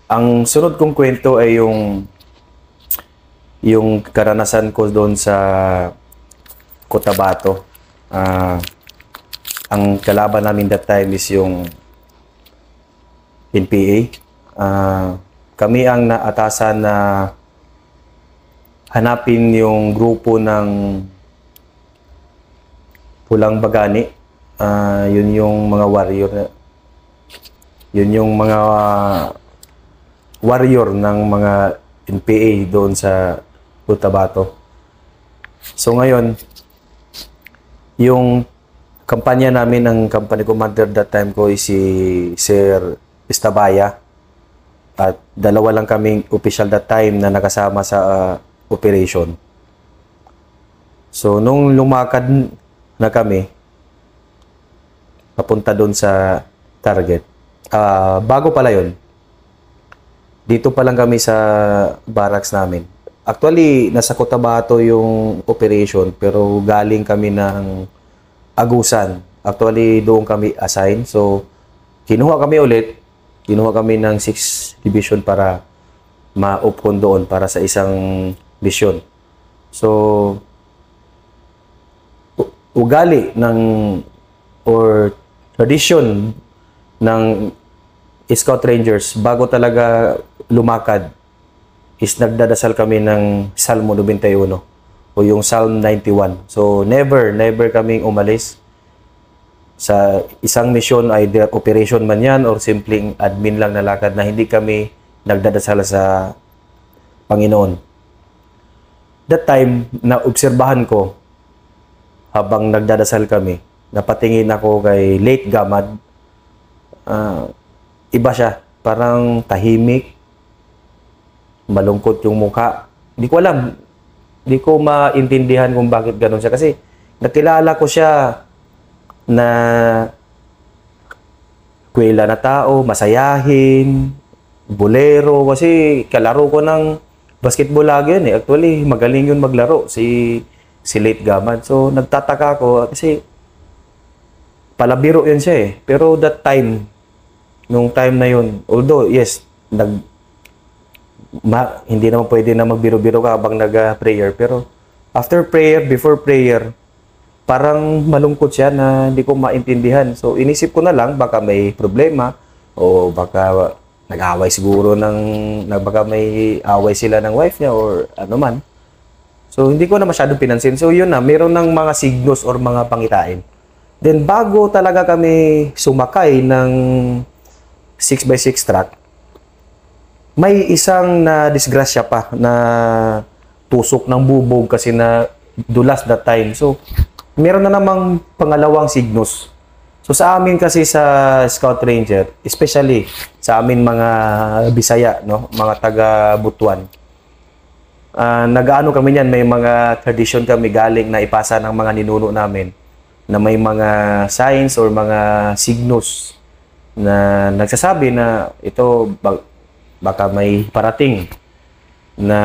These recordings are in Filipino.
Ang sunod kong kwento ay yung karanasan ko doon sa Cotabato. Ah, ang kalaban namin that time is yung NPA. Kami ang naatasan na hanapin yung grupo ng Pulang Bagani. Yun yung mga warrior. Yun yung mga warrior ng mga NPA doon sa Cotabato. So ngayon, yung kampanya namin ng company commander that time ko is si Sir Estabaya. At dalawa lang kaming official that time na nakasama sa operation. So nung lumakad na kami papunta doon sa target, bago pala yon, dito pa lang kami sa barracks namin. Actually, nasa Cotabato yung operation, pero galing kami ng Agusan. Actually, doon kami assign. So, kinuha kami ng 6th Division para ma-upcon doon para sa isang mission. So, ugali ng or tradition ng Scout Rangers bago talaga lumakad is nagdadasal kami ng Salmo 91 o yung Psalm 91. So never kaming umalis sa isang mission, either operation man yan or simpleng admin lang na lakad, na hindi kami nagdadasal sa Panginoon. That time, naobserbahan ko habang nagdadasal kami, napatingin ako kay Late Gamad. Iba siya, parang tahimik, malungkot yung mukha. Hindi ko alam, hindi ko maintindihan kung bakit ganun siya. Kasi nakilala ko siya na kwela na tao, masayahin, bolero. Kasi kalaro ko ng basketball lagi yun eh. Actually, magaling yun maglaro, si Late Gamad. So, nagtataka ako kasi palabiro yun siya eh. Pero that time, nung time na yun, although, yes, hindi naman pwede na magbiro-biro ka habang nag-prayer. Pero after prayer, before prayer, parang malungkot siya na hindi ko maintindihan. So inisip ko na lang, baka may problema o baka nag-away siguro baka may away sila ng wife niya or ano man. So hindi ko na masyadong pinansin. So yun na, meron ng mga signos or mga pangitain. Then bago talaga kami sumakay ng 6x6 truck, may isang na disgrasya pa na tusok ng bubog kasi na dulas that time. So, meron na namang pangalawang signos. So, sa amin kasi sa Scout Ranger, especially sa amin mga Bisaya, no? Mga taga Butuan, nag-ano kami niyan, may mga tradition kami galing na ipasa ng mga ninuno namin na may mga signs or mga signos na nagsasabi na ito baka may parating na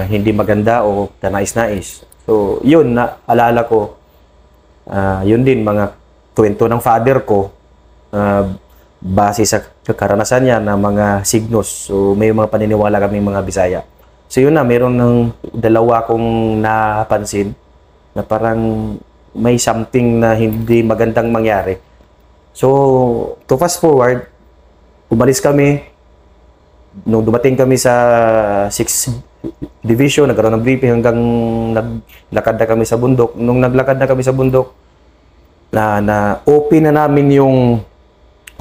hindi maganda o kanais-nais. So, yun na alala ko. Yun din mga kwento ng father ko base sa karanasan niya na mga signos. So, may mga paniniwala kami mga Bisaya. So, yun na, meron ng dalawa kong napansin na parang may something na hindi magandang mangyari. So, to fast forward, umalis kami. Nung dumating kami sa 6th Division, nagkaroon ng briefing hanggang naglakad na kami sa bundok. Nung naglakad na kami sa bundok, na open na namin yung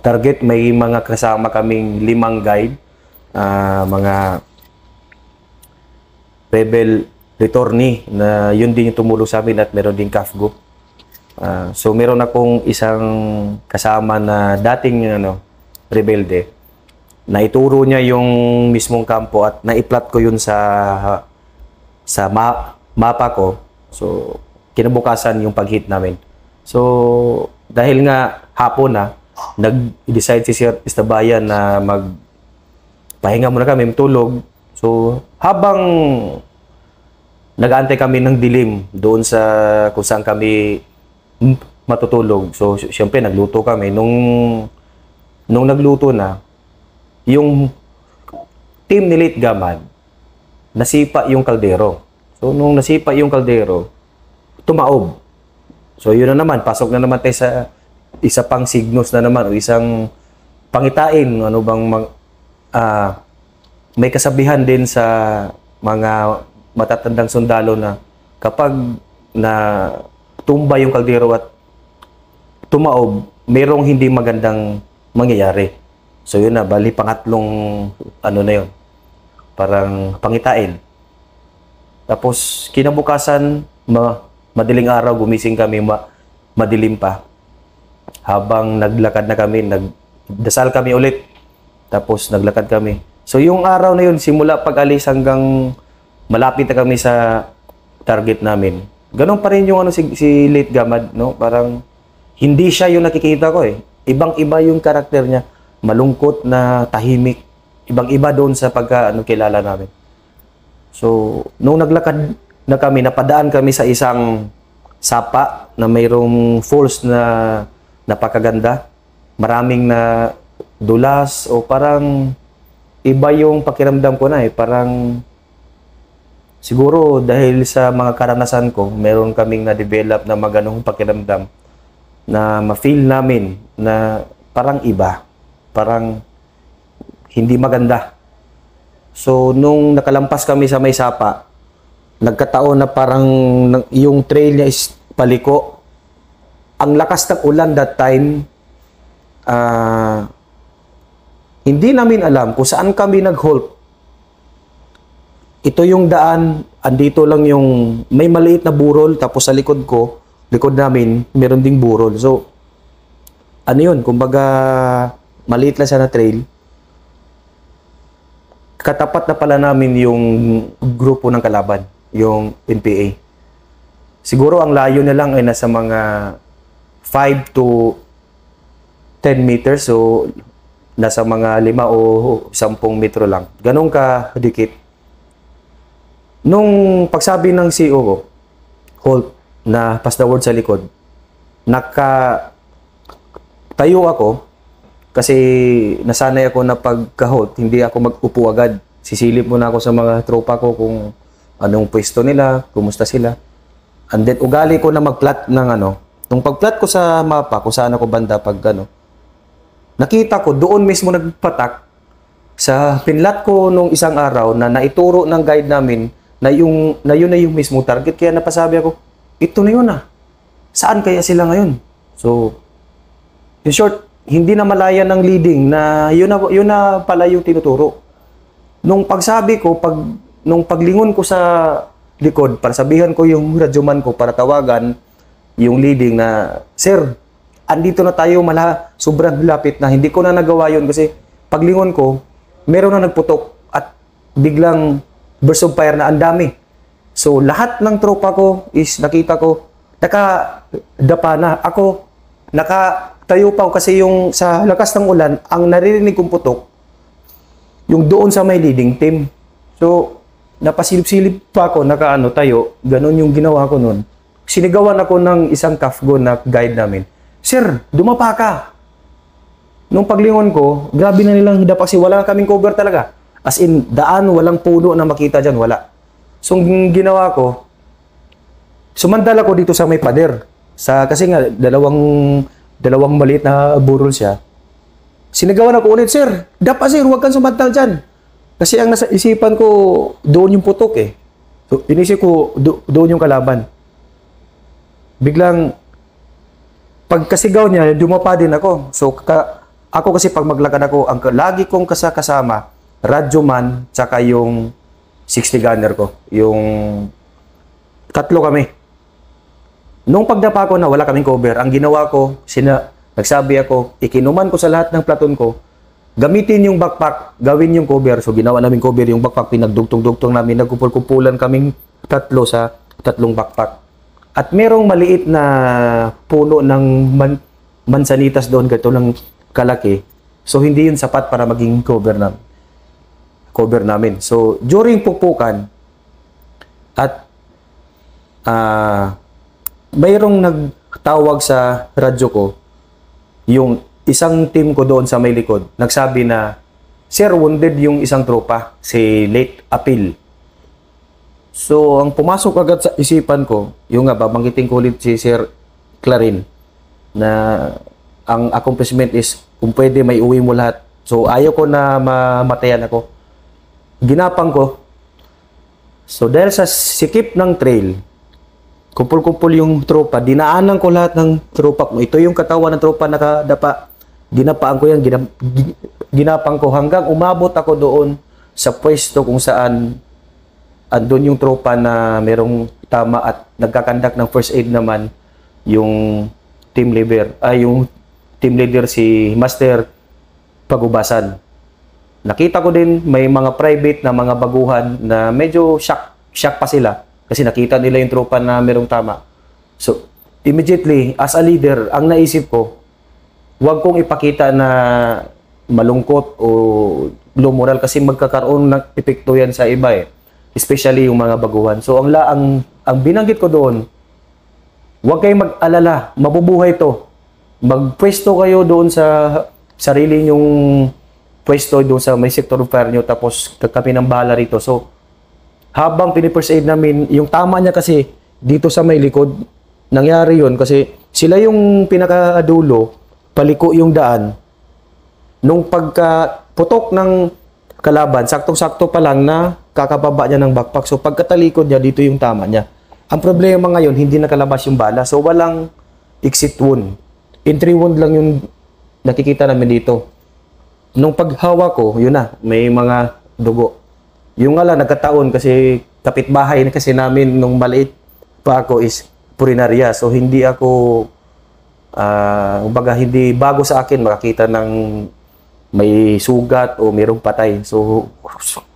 target. May mga kasama kaming 5 guide, mga rebel returnee na yun din yung tumulong sa amin at meron din CAFGO. So meron akong isang kasama na dating rebelde, na ituro niya yung mismong kampo at naiplat ko yun sa mapa ko. So, kinabukasan yung pag-hit namin. So, dahil nga hapon na, nag-decide si Sir Estabaya na magpahinga muna kami, matulog. So, habang nag-aantay kami ng dilim doon sa kung saan kami matutulog. So, siyempre, nagluto kami. Nung nagluto na, yung team ni Late Gamad, nasipa yung kaldero. So, nung nasipa yung kaldero, tumaob. So, yun na naman, pasok na naman tayo sa isa pang signos na naman, o isang pangitain, ano bang may kasabihan din sa mga matatandang sundalo na kapag na tumba yung kaldero at tumaob, mayroong hindi magandang mangyayari. So, yun na, bali pangatlong ano na yun, parang pangitain. Tapos, kinabukasan, madaling araw, gumising kami, madilim pa. Habang naglakad na kami, nagdasal kami ulit. Tapos, naglakad kami. So, yung araw na yun, simula pag-alis hanggang malapit na kami sa target namin. Ganon pa rin yung ano, si Late Gamad, no? Parang, hindi siya yung nakikita ko eh. Ibang-iba yung karakter niya. Malungkot na tahimik. Ibang-iba doon sa kilala namin. So, nung naglakad na kami, napadaan kami sa isang sapa na mayroong falls na napakaganda. Maraming na dulas o parang iba yung pakiramdam ko na eh. Parang siguro dahil sa mga karanasan ko, meron kaming na-develop na maganong pakiramdam na ma-feel namin na parang iba. Parang hindi maganda. So, nung nakalampas kami sa may sapa, nagkataon na parang yung trail niya is paliko. Ang lakas ng ulan that time, hindi namin alam kung saan kami nag-halt. Ito yung daan, andito lang yung may maliit na burol, tapos sa likod namin, meron ding burol. So, ano yun, kumbaga, maliit lang siya na trail. Katapat na pala namin yung grupo ng kalaban, yung NPA. Siguro ang layo na lang ay nasa mga 5 to 10 meters, so nasa mga 5 o 10 metro lang. Ganun ka dikit. Nung pagsabi ng CEO ko, halt, na pass the word sa likod, tayo ako, kasi nasanay ako na pagka-halt, hindi ako mag-upo agad. Sisilip muna ako sa mga tropa ko kung anong pwesto nila, kumusta sila. And then, ugali ko na mag-plot ng ano. Nung pag-plot ko sa mapa, kung saan ako banda pag ano, nakita ko, doon mismo nagpatak sa pinlat ko nung isang araw na naituro ng guide namin na yun na yung mismo target. Kaya napasabi ako, ito na yun ah. Saan kaya sila ngayon? So, in short, hindi na malaya ng leading na yun na pala yung tinuturo. Nung pagsabi ko, nung paglingon ko sa likod, para sabihan ko yung radyoman ko para tawagan yung leading na, Sir, andito na tayo, sobrang lapit na. Hindi ko na nagawa yun kasi paglingon ko, meron na nagputok at biglang burst of fire na ang dami. So, lahat ng tropa ko is nakita ko, nakadapa na. Ako, nakatayo pa ako kasi yung sa lakas ng ulan, ang naririnig kong putok, yung doon sa may leading team. So, napasilip-silip pa ako, tayo. Ganon yung ginawa ko noon. Sinigawan ako ng isang kafgo na guide namin. Sir, dumapa ka. Nung paglingon ko, grabe na nilang hidap kasi wala kaming cover talaga. As in, daan, walang puno na makita dyan, wala. So, yung ginawa ko, sumandal ako dito sa may pader. Kasi nga, dalawang maliit na burol siya. Sinigawan ako ulit, Sir, dapa sir, huwag kang sumandal dyan. Kasi ang nasa isipan ko, doon yung putok eh. So, inisip ko, doon yung kalaban. Biglang, pagkasigaw niya, dumapa din ako. So, ako kasi pag maglakad ako, ang lagi kong kasama, radyoman, tsaka yung 60 gunner ko. Yung tatlo kami. Nung pagdapa ko na wala kaming cover, ang ginawa ko, nagsabi ako, ikinuman ko sa lahat ng platon ko, gamitin yung backpack, gawin yung cover. So, ginawa namin cover yung backpack, pinagdugtong-dugtong namin, nagkupul-kupulan kaming tatlo sa tatlong backpack. At merong maliit na puno ng mansanitas doon, ganito lang kalaki. So, hindi yun sapat para maging cover namin. So, during pupukan, at mayroong nagtawag sa radyo ko, yung isang team ko doon sa may likod, nagsabi na, sir, wounded yung isang tropa, si Late Apil. So, ang pumasok agad sa isipan ko, yung nga, babanggitin ko ulit si Sir Clarin, na ang accomplishment is, kung pwede, may uwi mo lahat. So, ayaw ko na mamatayan ako. Ginapang ko. So, dahil sa sikip ng trail, kumpul-kumpul yung tropa, dinaanan ko lahat ng tropa ko. Ito yung katawan ng tropa nakadapa. Ginapaan ko yan, ginapang ko hanggang umabot ako doon sa pwesto kung saan andun yung tropa na merong tama at nagkakandak ng first aid naman yung team leader si Master Pagubasan. Nakita ko din may mga private na mga baguhan na medyo shock pa sila kasi nakita nila yung tropa na merong tama. So, immediately, as a leader, ang naisip ko, huwag kong ipakita na malungkot o low moral kasi magkakaroon ng epekto yan sa iba eh. Especially yung mga baguhan. So, ang binanggit ko doon, huwag kayong mag-alala, mabubuhay to. Magpwesto kayo doon sa sarili nyong pwesto doon sa may sector of fire nyo, tapos kami ng bahala rito. So, habang pinipirst aid namin, yung tama niya kasi dito sa may likod, nangyari yun kasi sila yung pinakadulo, paliko yung daan. Nung pagkaputok ng kalaban, saktong-sakto pa lang na kakababa niya ng backpack. So, pagkatalikod niya, dito yung tama niya. Ang problema ngayon, hindi nakalabas yung bala. So, walang exit wound. Entry wound lang yung nakikita namin dito. Nung paghawa ko, yun na, may mga dugo. Yung nga lang, nagkataon kasi kapitbahay na kasi namin nung maliit pa ako is purinaria. So, hindi ako, hindi bago sa akin makakita ng may sugat o mayroong patay. So,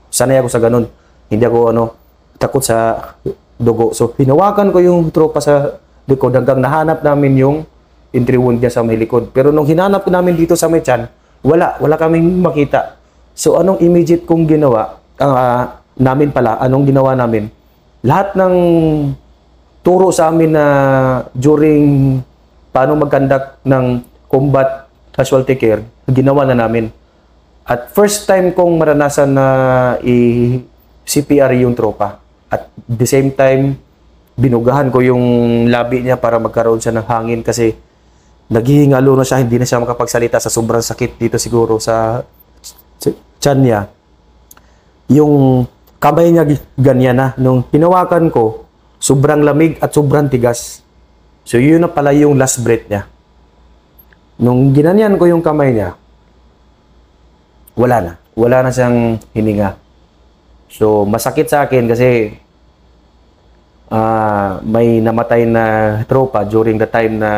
sanay ako sa ganun. Hindi ako takot sa dugo. So, hinawakan ko yung tropa sa likod hanggang nahanap namin yung entry wound niya sa may likod. Pero nung hinanap namin dito sa may tiyan, wala kaming makita. So, anong immediate kong ginawa? Anong ginawa namin? Lahat ng turo sa amin na during paano mag-conduct ng combat casualty care, ginawa na namin. At first time kong maranasan na i-CPR yung tropa. At the same time, binugahan ko yung labi niya para magkaroon siya ng hangin kasi naghihingalo na siya, hindi na siya makapagsalita sa sobrang sakit dito siguro sa tiyan niya. Yung kamay niya ganyan na. Nung hinawakan ko, sobrang lamig at sobrang tigas. So yun na pala yung last breath niya. Nung ginanyan ko yung kamay niya, wala na. Wala na siyang hininga. So, masakit sa akin kasi may namatay na tropa during the time na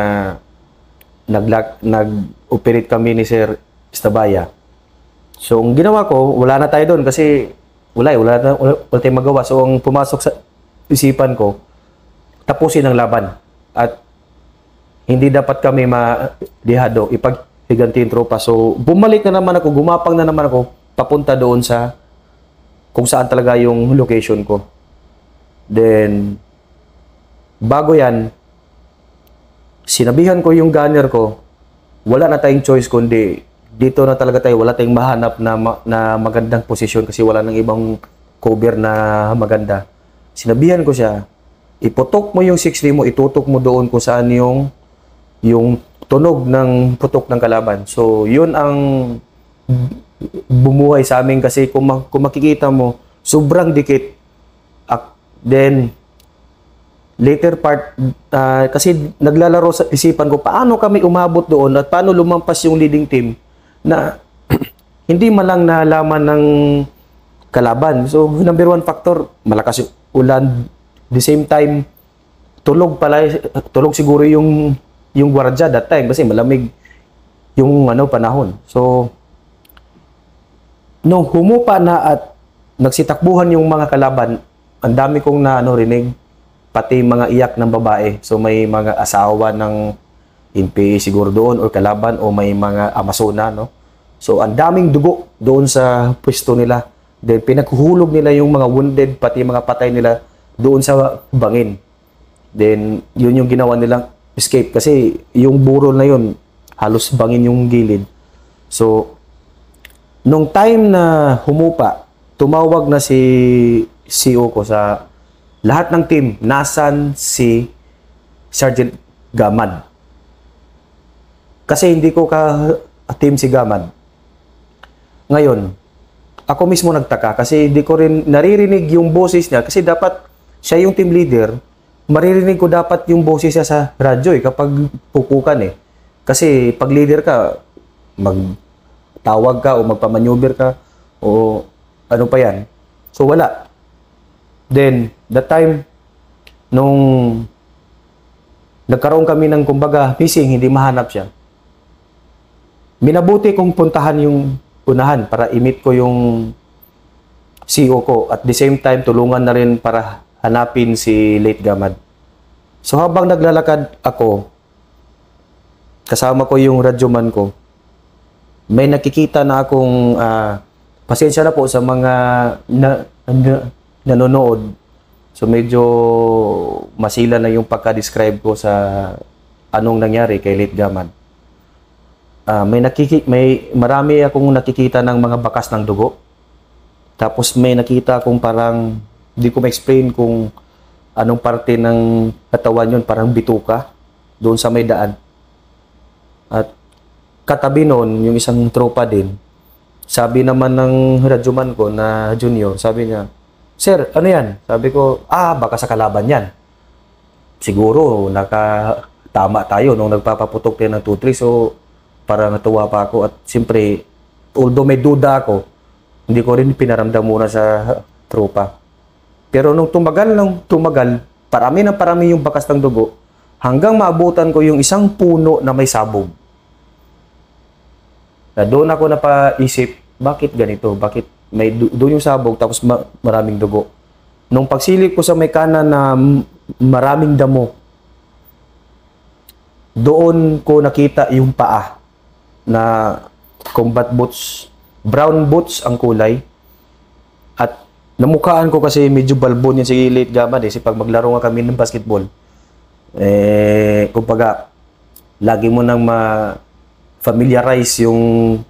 nag-operate kami ni Sir Estabaya. So, ang ginawa ko, wala na tayo doon kasi wala tayong magawa. So, ang pumasok sa isipan ko, tapusin ang laban. At hindi dapat kami ma-dihado, ipaghiganti yung tropa. So, bumalik na naman ako, gumapang na naman ako, papunta doon sa kung saan talaga yung location ko. Then, bago yan, sinabihan ko yung gunner ko, wala na tayong choice kundi dito na talaga tayo, wala tayong mahanap na magandang posisyon kasi wala nang ibang cover na maganda. Sinabihan ko siya, iputok mo yung 6 mo, itutok mo doon kung saan yung tunog ng putok ng kalaban. So, yun ang bumuhay sa amin kasi kung makikita mo, sobrang dikit. Then, later part, kasi naglalaro sa isipan ko, paano kami umabot doon at paano lumampas yung leading team na hindi man lang nalaman ng kalaban. So, number one factor, malakas yung ulan. The same time, tulog siguro yung gwardiya that time kasi malamig yung panahon. So, nung humupa na at nagsitakbuhan yung mga kalaban, ang dami kong rinig, pati mga iyak ng babae. So, may mga asawa ng NPA siguro doon or kalaban o may mga Amazona, no? So, ang daming dugo doon sa pwesto nila. Then, pinaghuhulog nila yung mga wounded, pati mga patay nila doon sa bangin. Then, yun yung ginawa nilang escape. Kasi, yung burol na yun, halos bangin yung gilid. So, Nung time na humupa, tumawag na si CEO ko sa lahat ng team, nasan si Sergeant Gamad. Kasi hindi ko ka-team si Gamad. Ngayon, ako mismo nagtaka kasi hindi ko rin naririnig yung boses niya kasi dapat siya yung team leader. Maririnig ko dapat yung boses niya sa radyo kapag pupukan eh. Kasi pag leader ka, magtawag ka o magpamaneuver ka o ano pa yan. So wala. Then, that time, nung nagkaroon kami ng kumbaga missing, hindi mahanap siya. Minabuti kong puntahan yung unahan para i-meet ko yung CEO ko. At the same time, tulungan na rin para hanapin si late Gamad. So habang naglalakad ako, kasama ko yung radyoman ko, may nakikita na akong, pasensya na po sa mga nanonood. So medyo masila na yung pagka-describe ko sa anong nangyari kay late Gamad. Marami akong nakikita ng mga bakas ng dugo. Tapos may nakita akong parang, hindi ko ma-explain kung anong parte ng katawan yun, parang bituka, doon sa may daan. At katabi noon, yung isang tropa din, sabi naman ng radyoman ko na junior, sabi niya, "Sir, ano yan?" Sabi ko, baka sa kalaban yan. Siguro, nakatama tayo nung nagpapaputok tayo ng 2-3, so parang natuwa pa ako. At siyempre, although may duda ako, hindi ko rin pinaramdam muna sa tropa. Pero nung tumagal, parami yung bakas ng dugo, hanggang maabutan ko yung isang puno na may sabog. Na doon ako napaisip, bakit ganito? Bakit may doon yung sabog tapos maraming dugo? Nung pagsilip ko sa may kanan na maraming damo, doon ko nakita yung paa na combat boots, brown boots ang kulay. At namukhaan ko kasi medyo balbon yan si late Gamad kasi pag maglaro nga kami ng basketball, kumbaga, lagi mo nang ma-familiarize yung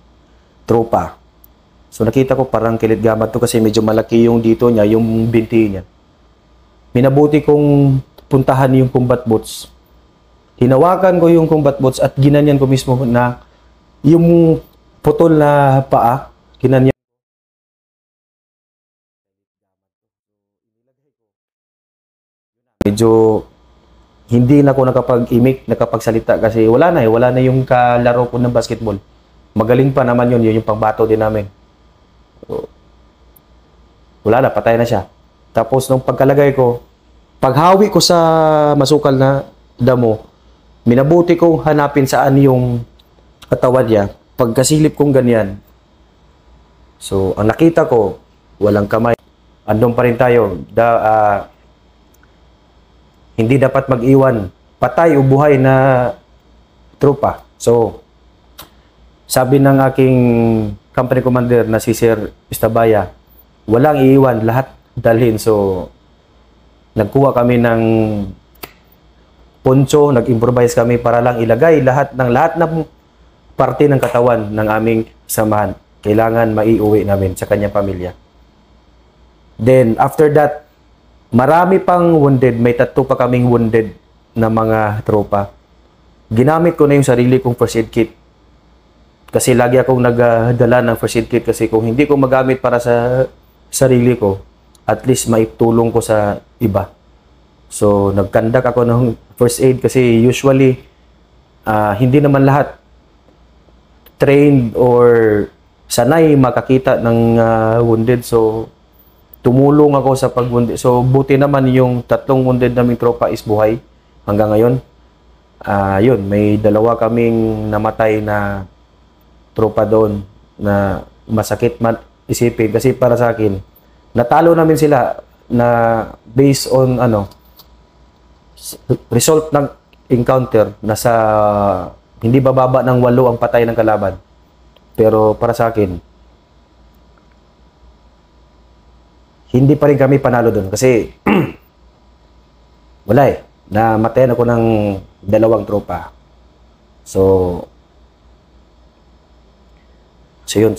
tropa. So nakita ko parang kay late Gamad to kasi medyo malaki yung dito niya, yung binti niya. Minabuti kong puntahan yung combat boots. Hinawakan ko yung combat boots at ginanyan ko mismo na yung putol na paa, ginanyan. Medyo hindi na ako nakapag-imik, nakapagsalita kasi wala na yung kalaro ko ng basketball. Magaling pa naman yun yung pangbato din namin. So, wala na, patay na siya. Tapos nung pagkalagay ko, paghawi ko sa masukal na damo, minabuti kong hanapin saan yung katawan niya. Pagkasilip kong ganyan, so ang nakita ko, walang kamay. Andun pa rin tayo. Hindi dapat mag-iwan patay o buhay na tropa. So, sabi ng aking company commander na si Sir Istabaya, walang iiwan, lahat dalhin. So, nagkuha kami ng poncho, nag-improvise kami para lang ilagay lahat ng parte ng katawan ng aming samahan. Kailangan maiuwi namin sa kanyang pamilya. Then, after that, marami pang wounded. May 3 pa kaming wounded na mga tropa. Ginamit ko na yung sarili kong first aid kit. Kasi lagi akong nagdala ng first aid kit kasi kung hindi ko magamit para sa sarili ko, at least maitulong ko sa iba. So, nagkandak ako ng first aid kasi usually, hindi naman lahat trained or sanay makakita ng wounded. So, tumulong ako sa pag-wounded. So, buti naman yung 3 wounded naming tropa is buhay hanggang ngayon. Yun, may 2 kaming namatay na tropa doon na masakit man isipin. Kasi para sa akin, natalo namin sila na based on result ng encounter na sa hindi bababa ng 8 ang patay ng kalaban. Pero para sa akin, hindi pa rin kami panalo doon kasi wala namatayan ako ng 2 tropa. So yun.